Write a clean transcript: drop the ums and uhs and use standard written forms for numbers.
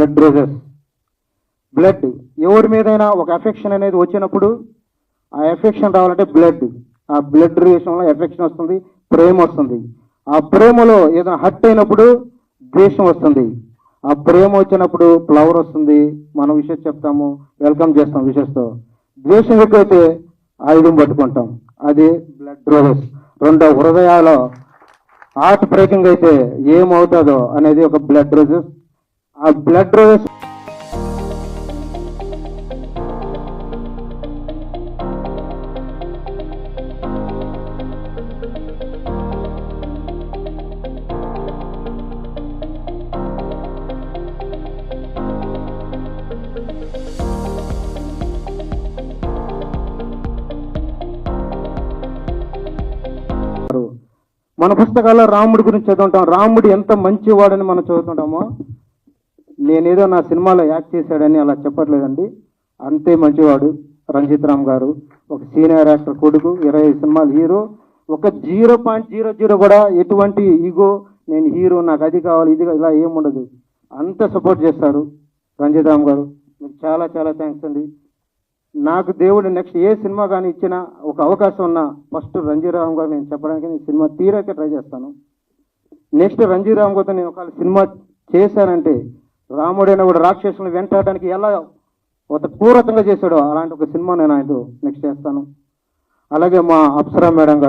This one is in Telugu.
Blood roses. బ్లడ్ ఎవరి మీదైనా ఒక ఎఫెక్షన్ అనేది వచ్చినప్పుడు ఆ ఎఫెక్షన్ రావాలంటే బ్లడ్, ఆ బ్లడ్ రిలేషన్లో ఎఫెక్షన్ వస్తుంది, ప్రేమ వస్తుంది. ఆ ప్రేమలో ఏదైనా హర్ట్ అయినప్పుడు ద్వేషం వస్తుంది. ఆ ప్రేమ వచ్చినప్పుడు ఫ్లవర్ వస్తుంది, మనం విషయం చెప్తాము, వెల్కమ్ చేస్తాం విషస్తో. ద్వేషం ఎక్కువైతే ఆయుధం పట్టుకుంటాం, అది బ్లడ్ రోజెస్. రెండో హృదయాలు హార్ట్ బ్రేకింగ్ అయితే ఏమవుతుందో అనేది ఒక బ్లడ్ రోజెస్. ఆ బ్లడ్ రోజెస్ మన పుస్తకాల్లో రాముడి గురించి చదువుతుంటాం. రాముడు ఎంత మంచివాడని మనం చదువుతుంటామో, నేనేదో నా సినిమాలో యాక్ట్ చేశాడని అలా చెప్పట్లేదండి. అంతే మంచివాడు రంజిత్ రామ్ గారు. ఒక సీనియర్ యాక్టర్ కొడుకు, 20 సినిమాలు హీరో. ఒక 0.00 కూడా ఎటువంటి ఈగో, నేను హీరో, నాకు అది కావాలి ఇది ఇలా ఏముండదు. అంత సపోర్ట్ చేస్తారు రంజిత్ రామ్ గారు. మీకు చాలా చాలా థ్యాంక్స్ అండి. నాకు దేవుడు నెక్స్ట్ ఏ సినిమా కానీ ఇచ్చినా ఒక అవకాశం ఉన్నా ఫస్ట్ రంజీరామ్ గారు నేను చెప్పడానికి నేను సినిమా తీరాకే ట్రై చేస్తాను. నెక్స్ట్ రంజీరామ్ గారితో నేను ఒక సినిమా చేశానంటే రాముడైన కూడా రాక్షసులను వెంటాడడానికి ఎలా ఒక పూర్వకంగా చేశాడో అలాంటి ఒక సినిమా నేను ఆయనతో నెక్స్ట్ చేస్తాను. అలాగే మా అప్సరా మేడం గారు